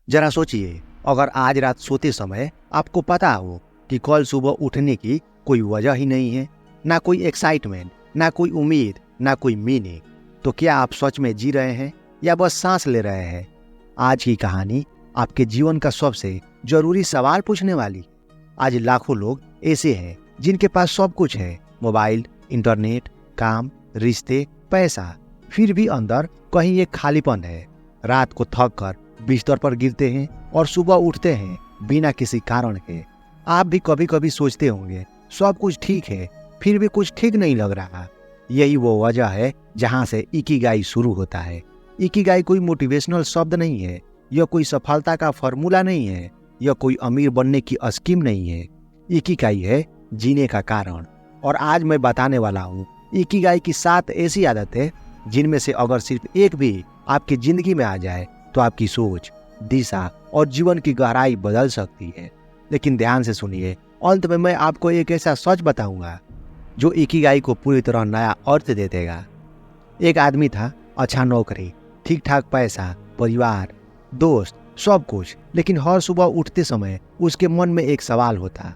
जरा सोचिए, अगर आज रात सोते समय आपको पता हो कि कल सुबह उठने की कोई वजह ही नहीं है, ना कोई एक्साइटमेंट, ना कोई उम्मीद, ना कोई मीनिंग, तो क्या आप सच में जी रहे हैं या बस सांस ले रहे हैं? आज की कहानी आपके जीवन का सबसे जरूरी सवाल पूछने वाली। आज लाखों लोग ऐसे हैं जिनके पास सब कुछ है, मोबाइल, इंटरनेट, काम, रिश्ते, पैसा, फिर भी अंदर कहीं एक खालीपन है। रात को थक कर बिस्तर पर गिरते हैं और सुबह उठते हैं बिना किसी कारण के। आप भी कभी कभी सोचते होंगे सब कुछ ठीक है, फिर भी कुछ ठीक नहीं लग रहा। यही वो वजह है जहां से इकिगाई शुरू होता है। इकिगाई कोई मोटिवेशनल शब्द नहीं है, यह कोई सफलता का फॉर्मूला नहीं है, यह कोई अमीर बनने की स्कीम नहीं है। इकिगाई है जीने का कारण। और आज मैं बताने वाला हूँ इकिगाई की 7 ऐसी आदतें जिनमें से अगर सिर्फ एक भी आपकी जिंदगी में आ जाए तो आपकी सोच, दिशा और जीवन की गहराई बदल सकती है। लेकिन ध्यान से सुनिए, अंत में मैं आपको एक ऐसा सच बताऊंगा जो इकिगाई को पूरी तरह नया अर्थ दे देगा। एक आदमी था, अच्छा नौकरी, ठीक ठाक पैसा, परिवार, दोस्त, सब कुछ, लेकिन हर सुबह उठते समय उसके मन में एक सवाल होता,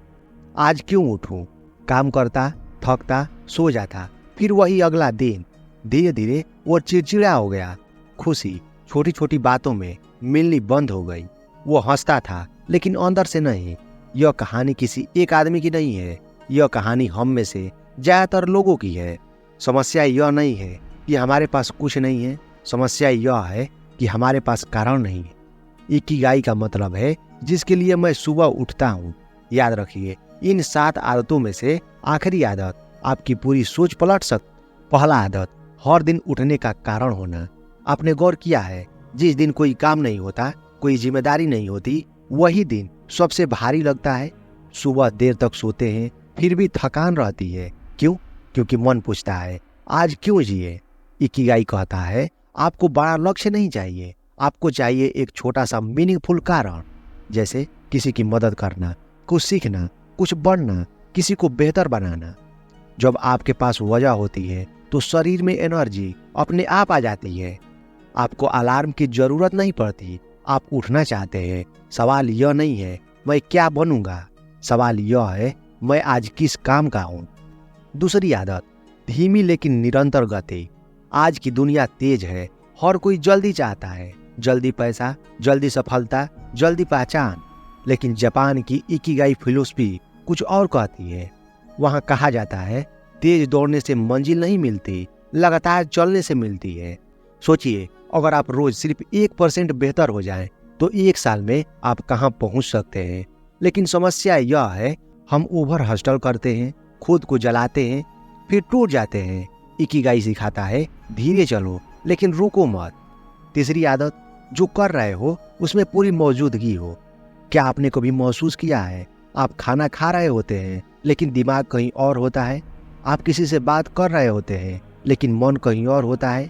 आज क्यों उठूं? काम करता, थकता, सो जाता, फिर वही अगला दिन। धीरे धीरे वो चिड़चिड़ा हो गया। खुशी छोटी छोटी बातों में मिलनी बंद हो गई। वो हंसता था लेकिन अंदर से नहीं। यह कहानी किसी एक आदमी की नहीं है, यह कहानी हम में से ज्यादातर लोगों की है। समस्या यह नहीं है कि हमारे पास कुछ नहीं है, समस्या यह है कि हमारे पास कारण नहीं है। इकिगाई का मतलब है जिसके लिए मैं सुबह उठता हूँ। याद रखिए, इन 7 आदतों में से आखिरी आदत आपकी पूरी सोच पलट सकती। पहला आदत, हर दिन उठने का कारण होना। आपने गौर किया है, जिस दिन कोई काम नहीं होता, कोई जिम्मेदारी नहीं होती, वही दिन सबसे भारी लगता है। सुबह देर तक सोते हैं फिर भी थकान रहती है। क्यों? क्योंकि मन पूछता है आज क्यों जिए। इकिगाई कहता है आपको बड़ा लक्ष्य नहीं चाहिए, आपको चाहिए एक छोटा सा मीनिंगफुल कारण। जैसे किसी की मदद करना, कुछ सीखना, कुछ बढ़ना, किसी को बेहतर बनाना। जब आपके पास वजह होती है तो शरीर में एनर्जी अपने आप आ जाती है। आपको अलार्म की जरूरत नहीं पड़ती, आप उठना चाहते हैं। सवाल यह नहीं है मैं क्या बनूंगा, सवाल यह है मैं आज किस काम का हूं। दूसरी आदत, धीमी लेकिन निरंतर गति। आज की दुनिया तेज है, हर कोई जल्दी चाहता है, जल्दी पैसा, जल्दी सफलता, जल्दी पहचान। लेकिन जापान की इकिगाई फिलॉसफी कुछ और कहती है। वहां कहा जाता है तेज दौड़ने से मंजिल नहीं मिलती, लगातार चलने से मिलती है। सोचिए, अगर आप रोज सिर्फ 1% बेहतर हो जाएं, तो 1 साल में आप कहां पहुंच सकते हैं। लेकिन समस्या यह है हम ओवर हस्टल करते हैं, खुद को जलाते हैं, फिर टूट जाते हैं। इकिगाई सिखाता है धीरे चलो लेकिन रुको मत। तीसरी आदत, जो कर रहे हो उसमें पूरी मौजूदगी हो। क्या आपने कभी महसूस किया है आप खाना खा रहे होते हैं लेकिन दिमाग कहीं और होता है? आप किसी से बात कर रहे होते हैं लेकिन मन कहीं और होता है।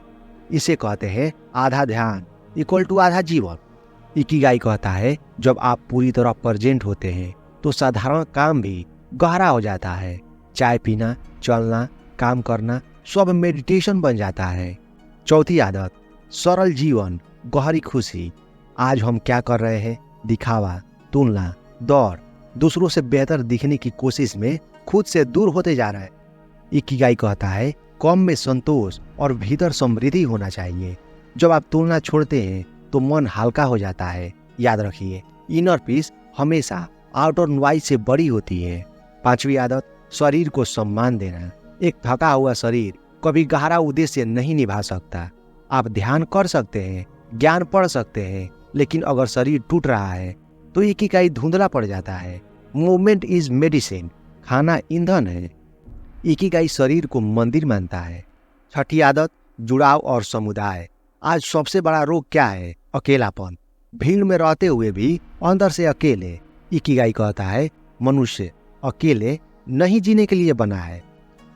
इसे कहते हैं आधा ध्यान इक्वल टू आधा जीवन। इकिगाई कहता है जब आप पूरी तरह प्रेजेंट होते हैं तो साधारण काम भी गहरा हो जाता है। चाय पीना, चलना, काम करना सब मेडिटेशन बन जाता है। चौथी आदत, सरल जीवन, गहरी खुशी। आज हम क्या कर रहे हैं? दिखावा, तुलना, दौड़, दूसरों से बेहतर दिखने की कोशिश में खुद से दूर होते जा रहे हैं। इकिगाई कहता है कम में संतोष और भीतर समृद्धि होना चाहिए। जब आप तुलना छोड़ते हैं तो मन हल्का हो जाता है। याद रखिए, इनर पीस हमेशा आउटर नॉइज से बड़ी होती है। पांचवी आदत, शरीर को सम्मान देना। एक थका हुआ शरीर कभी गहरा उद्देश्य नहीं निभा सकता। आप ध्यान कर सकते हैं, ज्ञान पढ़ सकते हैं, लेकिन अगर शरीर टूट रहा है तो इकिगाई धुंधला पड़ जाता है। मूवमेंट इज मेडिसिन, खाना ईंधन है। इकिगाई शरीर को मंदिर मानता है। छठी आदत, जुड़ाव और समुदाय। आज सबसे बड़ा रोग क्या है? अकेलापन। भीड़ में रहते हुए भी अंदर से अकेले। इकिगाई कहता है मनुष्य अकेले नहीं जीने के लिए बना है।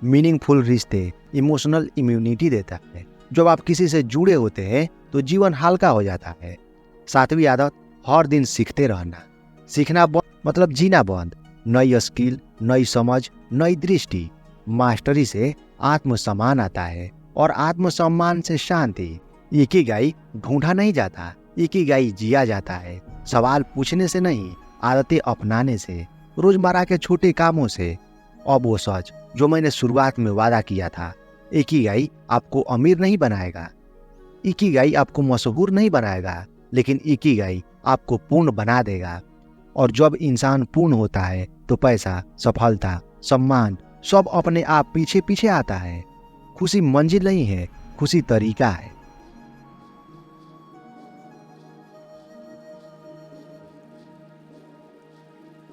मीनिंगफुल रिश्ते इमोशनल इम्यूनिटी देता है। जब आप किसी से जुड़े होते हैं तो जीवन हल्का हो जाता है। 7वीं आदत, हर दिन सीखते रहना। सीखना बंद मतलब जीना बंद। नई स्किल, नई समझ, नई दृष्टि। मास्टरी से आत्मसम्मान आता है और आत्मसम्मान से शांति। इकिगाई ढूंढा नहीं जाता, इकिगाई जिया जाता है। सवाल पूछने से नहीं, आदतें अपनाने से, रोजमर्रा के छोटे कामों से। अब वो सच जो मैंने शुरुआत में वादा किया था, इकिगाई आपको अमीर नहीं बनाएगा, इकिगाई आपको मशहूर नहीं बनाएगा, लेकिन इकिगाई आपको पूर्ण बना देगा। और जब इंसान पूर्ण होता है तो पैसा, सफलता, सम्मान सब अपने आप पीछे पीछे आता है। खुशी मंजिल नहीं है, खुशी तरीका है।